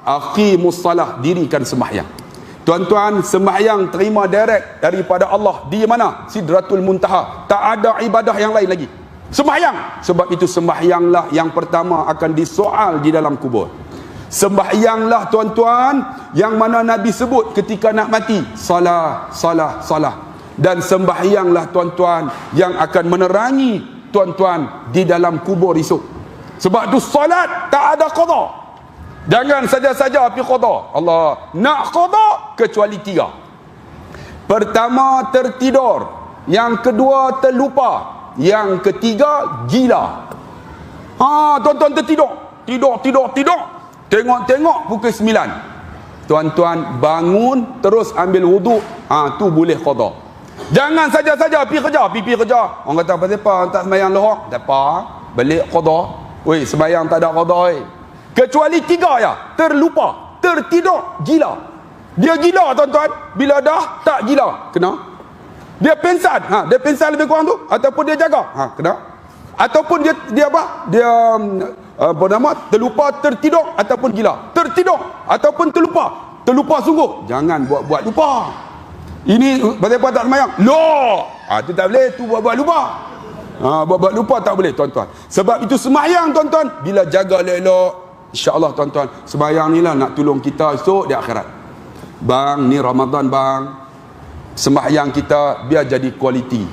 Aqimus salah, dirikan sembahyang. Tuan-tuan, sembahyang terima direct daripada Allah. Di mana? Sidratul Muntaha. Tak ada ibadah yang lain lagi. Sembahyang. Sebab itu sembahyanglah yang pertama akan disoal di dalam kubur. Sembahyanglah tuan-tuan yang mana Nabi sebut ketika nak mati. Salah, salah, salah. Dan sembahyanglah tuan-tuan yang akan menerangi tuan-tuan di dalam kubur esok. Sebab tu solat tak ada qada. Jangan saja-saja pergi qada. Allah nak qada kecuali 3. Pertama, tertidur. Yang kedua, terlupa. Yang ketiga, gila. Tuan-tuan tertidur. Tidur. Tengok pukul 9. Tuan-tuan bangun, terus ambil wuduk. Tu boleh qada. Jangan saja-saja pergi kerja. Orang kata, apa tak sembahyang lohak? Tak apa. Balik qada. Weh, sembahyang tak ada qada. Kecuali 3 ya. Terlupa, tertidur, gila. Dia gila tuan-tuan. Bila dah tak gila, kena. Dia pingsan. Dia pingsan lebih kurang tu. Ataupun dia jaga. Kena. Ataupun dia apa? Dia terlupa, tertidur ataupun gila. Tertidur ataupun terlupa. Terlupa sungguh. Jangan buat lupa. Ini apa tak sembahyang? Loh. Tu tak boleh. Tu buat lupa. Buat lupa tak boleh tuan-tuan. Sebab itu sembahyang tuan-tuan, bila jaga elok-elok, insya-Allah tuan-tuan, sembahyang ni lah nak tolong kita esok di akhirat. Bang, ni Ramadan bang. Sembahyang kita biar jadi kualiti.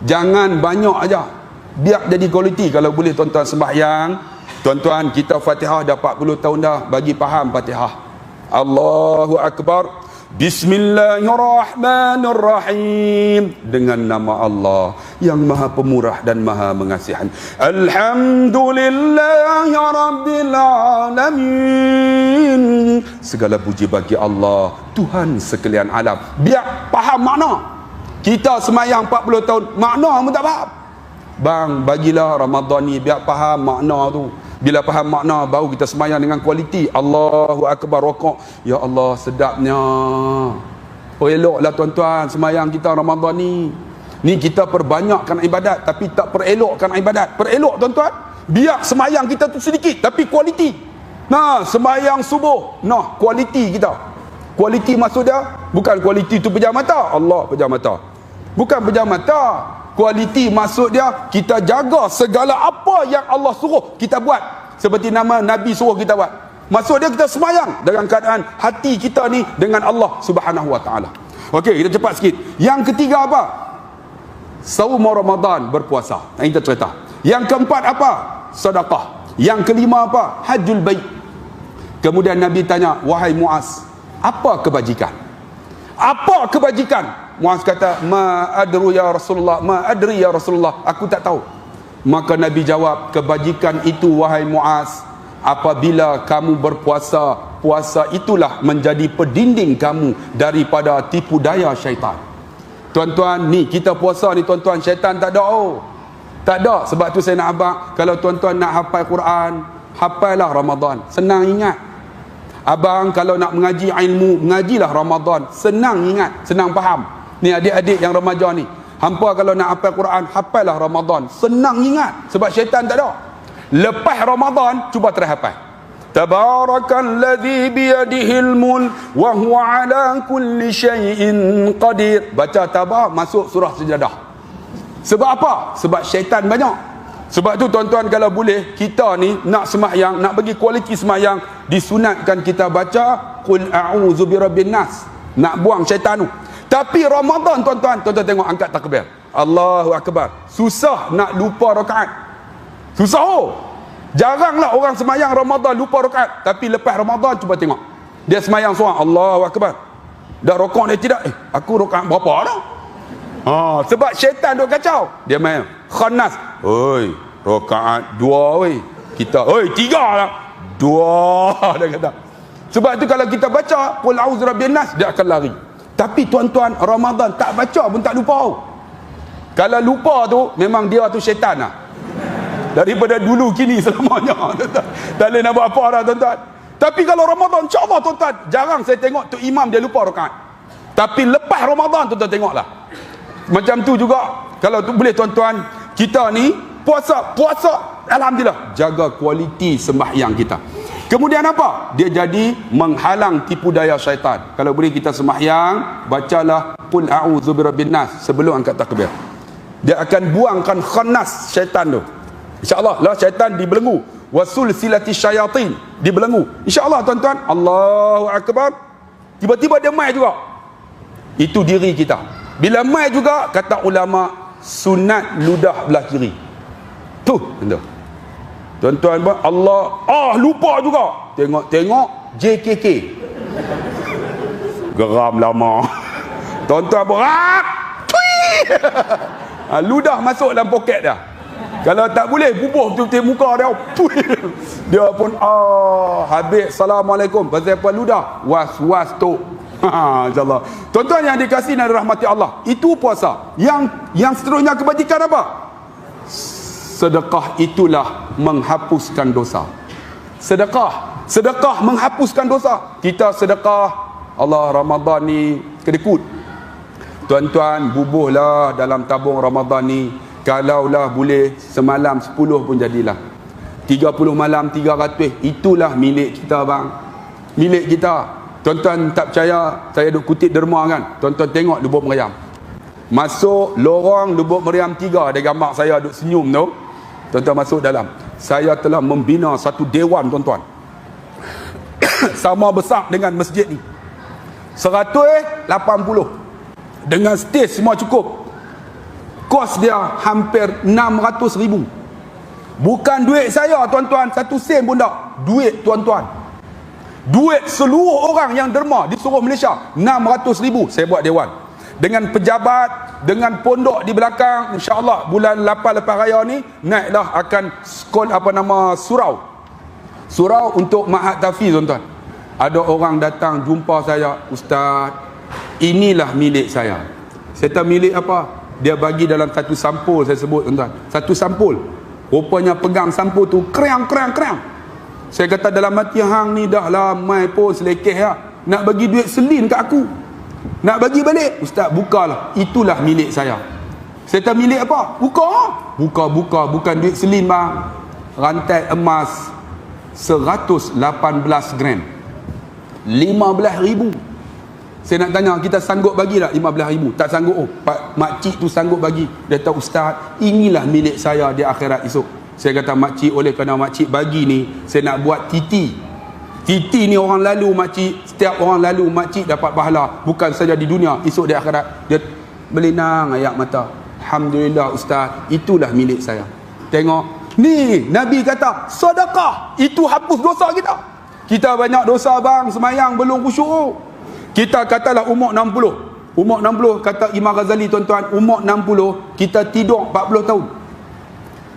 Jangan banyak aja. Biar jadi kualiti. Kalau boleh tuan-tuan sembahyang. Tuan-tuan, kita Fatihah dah 40 tahun dah bagi faham Fatihah. Allahu Akbar. Bismillahirrahmanirrahim. Dengan nama Allah yang Maha Pemurah dan Maha Mengasihan. Alhamdulillahi Rabbil Alamin. Segala puji bagi Allah, Tuhan sekalian alam. Biar faham makna. Kita semayang 40 tahun, makna pun tak faham. Bang, bagilah Ramadan ni biar faham makna tu. Bila faham makna, baru kita semayang dengan kualiti. Allahu Akbar, rokok. Ya Allah, sedapnya. Eloklah tuan-tuan semayang kita Ramadan ni. Ni kita perbanyakkan ibadat, tapi tak perelokkan ibadat. Perelok tuan-tuan. Biar semayang kita tu sedikit, tapi kualiti. Semayang subuh. Kualiti kita. Kualiti maksud dia, bukan kualiti tu pejam mata. Allah pejam mata. Bukan pejam mata. Kualiti maksud dia, kita jaga segala apa yang Allah suruh kita buat. Seperti nama Nabi suruh kita buat. Maksud dia kita semayang dalam keadaan hati kita ni dengan Allah Subhanahu Wa Ta'ala. Okey, kita cepat sikit. Yang ketiga apa? Saum Ramadan, berpuasa. Kita cerita. Yang keempat apa? Sedekah. Yang kelima apa? Hajjul bait. Kemudian Nabi tanya, wahai Muaz, apa kebajikan? Apa kebajikan? Muaz kata, ma adri ya Rasulullah, aku tak tahu. Maka Nabi jawab, kebajikan itu wahai Muaz, apabila kamu berpuasa, puasa itulah menjadi pendinding kamu daripada tipu daya syaitan. Tuan-tuan, ni kita puasa ni tuan-tuan, syaitan tak ada. Tak ada. Sebab tu saya nak abang, kalau tuan-tuan nak hafal Quran, hafallah Ramadan, senang ingat. Abang kalau nak mengaji ilmu, mengajilah Ramadan, senang ingat, senang faham. Ni adik-adik yang remaja ni, hampa kalau nak hafal Quran, hafallah Ramadan, senang ingat. Sebab syaitan tak ada. Lepas Ramadan, cuba terhafal. Tabarakalladzi biyadihil mulk wa huwa ala kulli syai'in qadir. Baca tabar, masuk surah Sajadah. Sebab apa? Sebab syaitan banyak. Sebab tu tuan-tuan, kalau boleh, kita ni nak sembahyang, nak bagi kualiti sembahyang, disunatkan kita baca Qul a'udzu birabbin nas. Nak buang syaitan tu. Tapi Ramadan tuan-tuan tengok angkat takbir. Allahu Akbar. Susah nak lupa rakaat. Susah. Jaranglah orang semayang Ramadan lupa rakaat. Tapi lepas Ramadan cuba tengok. Dia semayang seorang, Allahu Akbar. Dah rakaat dia tidak. Aku rakaat berapa dah? Sebab syaitan duk kacau. Dia main khanas. Oi, rakaat 2 oi. Kita, oi 3 lah. 2 dia kata. Sebab tu kalau kita baca Qul a'udzu birabbin nas, dia akan lari. Tapi tuan-tuan, Ramadan tak baca pun tak lupa. Kalau lupa tu, memang dia tu syaitan lah. Daripada dulu kini selamanya. Tak boleh nak buat apa dah tuan-tuan. Tapi kalau Ramadan, insyaAllah tuan-tuan, jarang saya tengok tu imam dia lupa rakaat. Tapi lepas Ramadan tuan-tuan tengoklah. Macam tu juga, kalau tu boleh tuan-tuan, kita ni puasa, alhamdulillah, jaga kualiti sembahyang kita. Kemudian apa? Dia jadi menghalang tipu daya syaitan. Kalau boleh kita sembahyang, bacalah qul a'udzu birabbin nas sebelum angkat takbir. Dia akan buangkan khannas syaitan tu. Insya-Allah lah syaitan dibelenggu. Wasul silati syayatin dibelenggu. Insya-Allah tuan-tuan, Allahu akbar. Tiba-tiba dia mai juga. Itu diri kita. Bila mai juga, kata ulama, sunat ludah belah kiri. Tu, tuan-tuan, Allah, lupa juga. Tengok JKK. Geram lama. Tuan-tuan berat. Ludah masuk dalam poket dah. Kalau tak boleh, bubuh betul-betul muka dia. Dia pun, habis. Assalamualaikum. Pasal apa ludah? Was-was tu. InsyaAllah. Tuan-tuan yang dikasihi dan dirahmati Allah, itu puasa. Yang seterusnya kebajikan apa? Sedekah itulah menghapuskan dosa. Sedekah menghapuskan dosa. Kita sedekah, Allah Ramadan ni kedekut. Tuan-tuan, bubuhlah dalam tabung Ramadan ni. Kalaulah boleh semalam 10 pun jadilah. 30 malam 300. Itulah milik kita bang. Milik kita. Tuan-tuan tak percaya, saya duk kutip derma kan. Tuan-tuan tengok lubuk meriam. Masuk lorong lubuk meriam 3, ada gambar saya duk senyum tu. Tuan-tuan masuk dalam. Saya telah membina satu dewan tuan-tuan. Sama besar dengan masjid ni. 180. Dengan stage semua cukup. Kos dia hampir 600,000. Bukan duit saya tuan-tuan, 1 sen pun tak. Duit tuan-tuan. Duit seluruh orang yang derma di seluruh Malaysia. 600,000 saya buat dewan. Dengan pejabat, dengan pondok di belakang, insya-Allah bulan 8 lepas raya ni naiklah akan surau. Surau untuk Mahat Tafiz tuan-tuan. Ada orang datang jumpa saya, Ustaz, inilah milik saya. Saya tak milik apa? Dia bagi dalam satu sampul, saya sebut tuan-tuan. Satu sampul. Rupanya pegang sampul tu, kerang. Saya kata dalam hati hang ni dah lah mai pun selekeh lah. Nak bagi duit selin kat aku. Nak bagi balik. Ustaz, bukalah. Itulah milik saya. Saya tak milik apa? Buka. Bukan duit selin bang. Rantai emas 118 gram. 15,000. Saya nak tanya, kita sanggup bagi tak 15,000? Tak sanggup. Makcik tu sanggup bagi. Dia tahu, Ustaz, inilah milik saya di akhirat esok. Saya kata, makcik, oleh kerana makcik bagi ni, saya nak buat titi. Titi ni orang lalu makcik. Setiap orang lalu makcik dapat pahala. Bukan saja di dunia, esok di akhirat. Dia belinang ayak mata. Alhamdulillah Ustaz, itulah milik saya. Tengok. Ni, Nabi kata, sedekah. Itu hapus dosa kita. Kita banyak dosa bang, semayang belum khusyuk. Kita katalah umur 60. Umur 60, kata Imam Ghazali tuan-tuan, umur 60, kita tidur 40 tahun.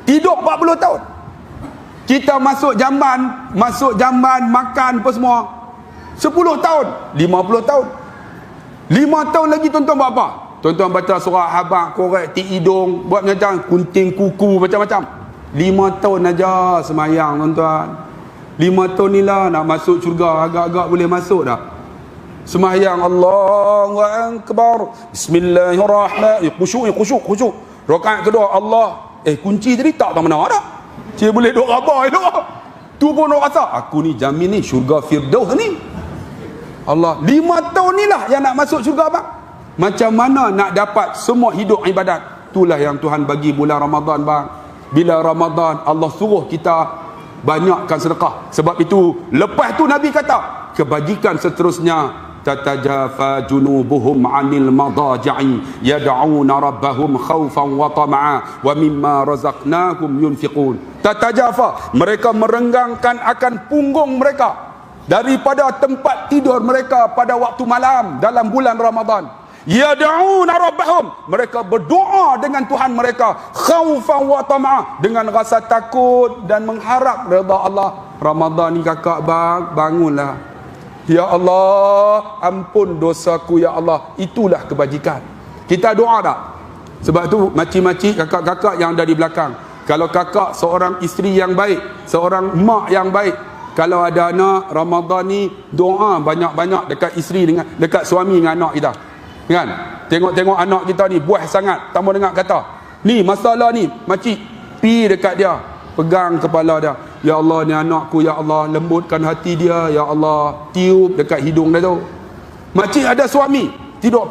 Tidur 40 tahun. Kita masuk jamban, makan apa semua. 10 tahun, 50 tahun. 5 tahun lagi tuan-tuan buat apa? Tuan-tuan baca surah habak, korek, tik hidung, buat macam kunting kuku, macam-macam. 5 tahun aja semayang tuan-tuan. 5 tahun ni lah nak masuk syurga, agak-agak boleh masuk dah. Semayang Allahu Akbar, Bismillahirrahmanirrahim, khusyuk. Rakaat kedua Allah, kunci tadi tak tahu mana ada. Dia boleh duk rabah elok. Tu pun orang rasa aku ni jamin ni syurga Firdaus ni. Allah, 5 tahun ni lah yang nak masuk syurga bang. Macam mana nak dapat semua hidup ibadat? Itulah yang Tuhan bagi bulan Ramadan bang. Bila Ramadan Allah suruh kita banyakkan sedekah. Sebab itu lepas tu Nabi kata, kebajikan seterusnya, tatajafa junubuhum 'anil madaji'i yad'una rabbahum khaufan wa tama'a wa mimma razaqnahum yunfiqun. Tatajafa, mereka merenggangkan akan punggung mereka daripada tempat tidur mereka pada waktu malam dalam bulan Ramadan. Yad'una rabbahum, mereka berdoa dengan Tuhan mereka khaufan wa tama'a, dengan rasa takut dan mengharap redha Allah. Ramadan ni kakak bang, bangunlah. Ya Allah, ampun dosaku ya Allah. Itulah kebajikan. Kita doa tak? Sebab tu makcik-makcik, kakak-kakak yang ada di belakang, kalau kakak seorang isteri yang baik, seorang mak yang baik, kalau ada anak Ramadan ni, doa banyak-banyak dekat isteri dengan dekat suami dengan anak kita. Kan? Tengok-tengok anak kita ni buah sangat, tambah dengar kata, ni masalah ni, makcik pi dekat dia, pegang kepala dia. Ya Allah, ni anakku, ya Allah, lembutkan hati dia, ya Allah, tiup dekat hidung dia tu. Makcik ada suami, tidur.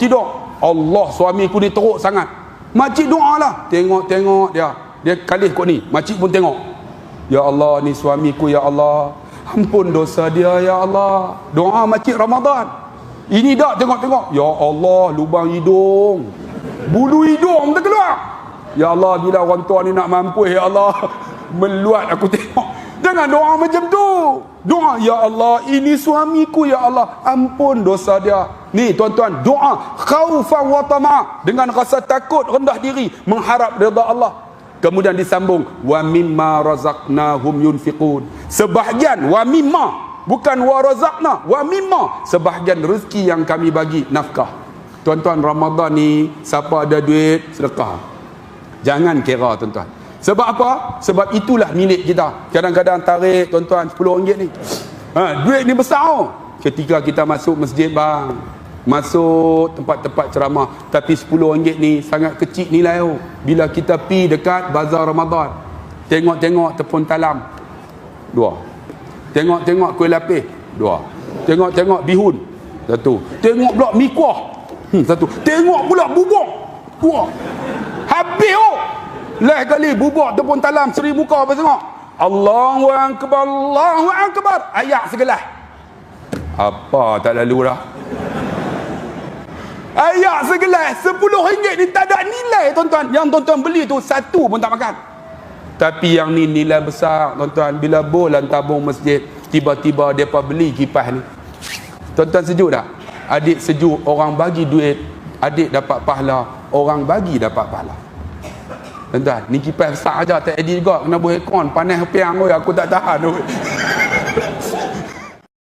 Allah, suamiku ni teruk sangat. Makcik doa lah, tengok dia kalih kot ni. Makcik pun tengok, ya Allah, ni suamiku, ya Allah, ampun dosa dia, ya Allah. Doa makcik Ramadan. Ini dak tengok, ya Allah, lubang hidung, bulu hidung terkeluar. Ya Allah, bila orang tua ni nak mampus, ya Allah, meluat aku tengok. Jangan doa macam tu. Doa, ya Allah, ini suamiku, ya Allah, ampun dosa dia. Ni tuan-tuan, doa khaufan wa tama', dengan rasa takut, rendah diri, mengharap redha Allah. Kemudian disambung, wa mimma razaqnahum yunfiqun. Sebahagian, wa mimma, bukan wa razaqna, wa mimma, sebahagian rezeki yang kami bagi nafkah. Tuan-tuan, Ramadan ni siapa ada duit, sedekah. Jangan kira, tuan-tuan. Sebab apa? Sebab itulah milik kita. Kadang-kadang tarik, tuan-tuan, RM10 ni. Duit ni besar. Ketika kita masuk masjid bang, masuk tempat-tempat ceramah, tapi RM10 ni sangat kecil nilai. Bila kita pi dekat bazar Ramadan, tengok-tengok tepung talam, 2. Tengok-tengok kuih lapis, 2. Tengok-tengok bihun, 1. Tengok pula mi kuah, 1. Tengok pula bubur, 2. Habis lah kali bubur tepung talam 1000 muka apa tengok. Allahu akbar, Allahu akbar, ayat segelas. Apa tak lalu dah. Ayat segelas RM10 ni tak ada nilai, tuan-tuan. Yang tuan-tuan beli tu satu pun tak makan. Tapi yang ni nilai besar, tuan-tuan. Bila bulan tabung masjid, tiba-tiba depa beli kipas ni. Tuan-tuan sejuk tak? Adik sejuk, orang bagi duit, adik dapat pahala, orang bagi dapat pahala. Tuan-tuan, ni kipas besar aja tak edit juga, kena buat aircon, panas piang oi, aku tak tahan oi.